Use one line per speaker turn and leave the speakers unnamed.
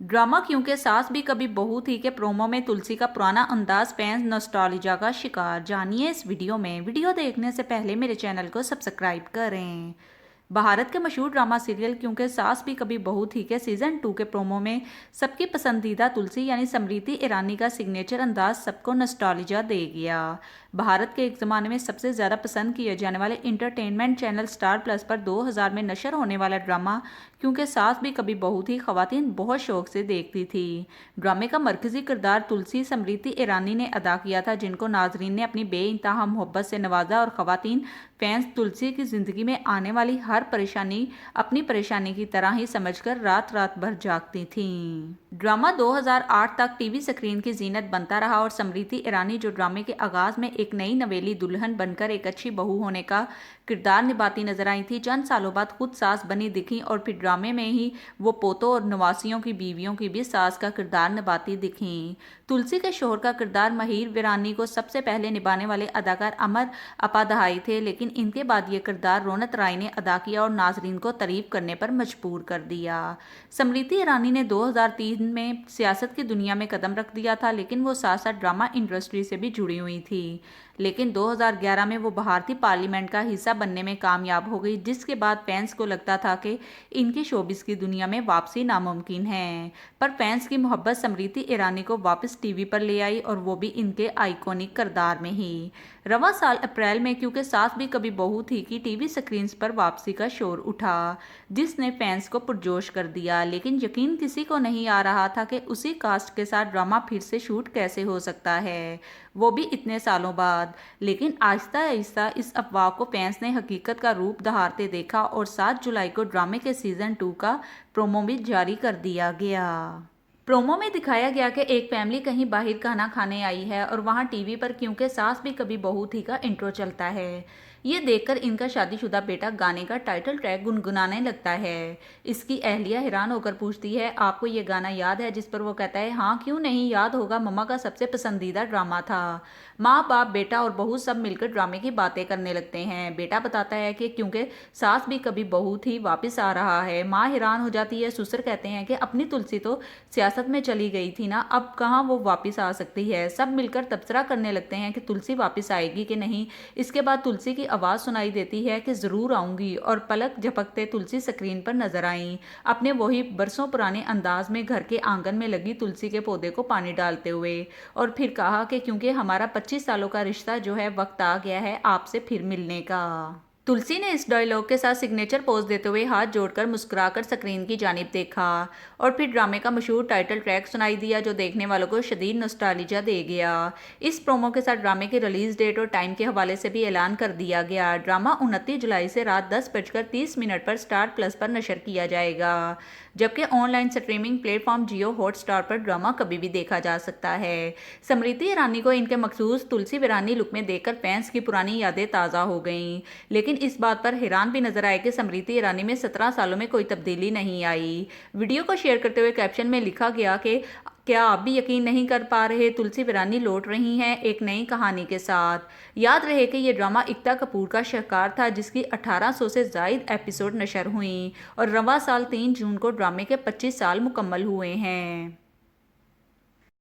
Drama क्योंकि सास भी कभी बहू थी के प्रोमो में तुलसी का पुराना अंदाज फैंस नॉस्टैल्जिया का शिकार। जानिए इस वीडियो में। वीडियो देखने से पहले मेरे चैनल को सब्सक्राइब करें। भारत के मशहूर ड्रामा सीरियल क्योंकि सास भी कभी बहू थी के सीजन 2 के प्रोमो में सबकी पसंदीदा तुलसी यानी स्मृति ईरानी का सिग्नेचर अंदाज सबको नॉस्टैल्जिया दे गया। भारत के एक ज़माने में सबसे ज़्यादा पसंद किए जाने वाले इंटरटेनमेंट चैनल स्टार प्लस पर 2000 में नशर होने वाला ड्रामा क्योंकि सास भी कभी बहू थी खवातीन बहुत शौक से देखती थी। ड्रामे का मरकजी किरदार तुलसी स्मृति ईरानी ने अदा किया था, जिनको नाजरीन ने अपनी बेइंतहा मोहब्बत से नवाजा और खवातीन फैंस तुलसी की ज़िंदगी में आने वाली हर परेशानी अपनी परेशानी की तरह ही समझकर रात रात भर जागती थीं। ड्रामा 2008 तक टीवी स्क्रीन की जीनत बनता रहा और स्मृति ईरानी जो ड्रामे के आगाज में एक नई नवेली दुल्हन बनकर एक अच्छी बहू होने का किरदार निभाती नजर आई थी, चंद सालों बाद खुद सास बनी दिखी और फिर ड्रामे में ही वो पोतों और नवासियों की बीवियों की भी सास का किरदार निभाती दिखी। तुलसी के शोहर का किरदार महिर वीरानी को सबसे पहले निभाने वाले अदाकार अमर अपाधाई थे, लेकिन इनके बाद ये किरदार रौनक राय ने अदा किया और नाजरीन को तारीफ करने पर मजबूर कर दिया। स्मृति ईरानी ने 2003 में सियासत की दुनिया में कदम रख दिया था, लेकिन वो साथ साथ ड्रामा इंडस्ट्री से भी जुड़ी हुई थी। लेकिन 2011 में वो भारतीय पार्लियामेंट का हिस्सा बनने में कामयाब हो गई, जिसके बाद फैंस को लगता था कि इनकी शोबिस की दुनिया में वापसी नामुमकिन है। पर फैंस की मोहब्बत स्मृति ईरानी को वापस टीवी पर ले आई और वो भी इनके आइकॉनिक किरदार में ही। रवां साल अप्रैल में क्योंकि सास भी कभी बहू थी कि टीवी स्क्रीन्स पर वापसी का शोर उठा, जिसने फैंस को पुरजोश कर दिया। लेकिन यकीन किसी को नहीं आ रहा था कि उसी कास्ट के साथ ड्रामा फिर से शूट कैसे हो सकता है, वो भी इतने सालों बाद। लेकिन आहिस्ता आहिस्ता इस अफवाह को फैंस ने हकीकत का रूप धारते देखा और 7 जुलाई को ड्रामे के सीजन 2 का प्रोमो भी जारी कर दिया गया। प्रोमो में दिखाया गया कि एक फैमिली कहीं बाहर खाना खाने आई है और वहां टीवी पर क्योंकि सास भी कभी बहू थी का इंट्रो चलता है। ये देखकर इनका शादीशुदा बेटा गाने का टाइटल ट्रैक गुनगुनाने लगता है। इसकी अहलिया हैरान होकर पूछती है, आपको ये गाना याद है? जिस पर वो कहता है, हाँ क्यों नहीं, याद होगा, मम्मा का सबसे पसंदीदा ड्रामा था। माँ बाप बेटा और बहू सब मिलकर ड्रामे की बातें करने लगते हैं। बेटा बताता है कि क्योंकि सास भी कभी बहू थी वापस आ रहा है। माँ हैरान हो जाती है। ससुर कहते हैं कि अपनी तुलसी तो सियासत में चली गई थी ना, अब कहाँ वो वापस आ सकती है। सब मिलकर तबसरा करने लगते हैं कि तुलसी वापस आएगी कि नहीं। इसके बाद तुलसी की आवाज़ सुनाई देती है कि ज़रूर आऊँगी, और पलक झपकते तुलसी स्क्रीन पर नजर आई, अपने वही बरसों पुराने अंदाज में घर के आंगन में लगी तुलसी के पौधे को पानी डालते हुए। और फिर कहा कि क्योंकि हमारा 25 सालों का रिश्ता जो है, वक्त आ गया है आपसे फिर मिलने का। तुलसी ने इस डायलॉग के साथ सिग्नेचर पोज देते हुए हाथ जोड़कर मुस्कुराकर स्क्रीन की जानिब देखा और फिर ड्रामे का मशहूर टाइटल ट्रैक सुनाई दिया, जो देखने वालों को शदीद नॉस्टैल्जिया दे गया। इस प्रोमो के साथ ड्रामे की रिलीज डेट और टाइम के हवाले से भी ऐलान कर दिया गया। ड्रामा 29 जुलाई से रात 10:30 पर स्टार प्लस पर नशर किया जाएगा, जबकि ऑनलाइन स्ट्रीमिंग प्लेटफॉर्म जियो हॉटस्टार पर ड्रामा कभी भी देखा जा सकता है। स्मृति ईरानी को इनके मखसूस तुलसी वीरानी लुक में देखकर फैंस की पुरानी यादें ताज़ा हो गईं, लेकिन इस बात पर हैरान भी नजर आए कि स्मृति ईरानी में 17 सालों में कोई तब्दीली नहीं आई। वीडियो को शेयर करते हुए कैप्शन में लिखा गया कि क्या आप भी यकीन नहीं कर पा रहे, तुलसी वीरानी लौट रही हैं एक नई कहानी के साथ। याद रहे कि ये ड्रामा एकता कपूर का शाहकार था, जिसकी 1800 से ज़ायद एपिसोड नशर हुई और रवां साल 3 जून को ड्रामे के 25 साल मुकम्मल हुए हैं।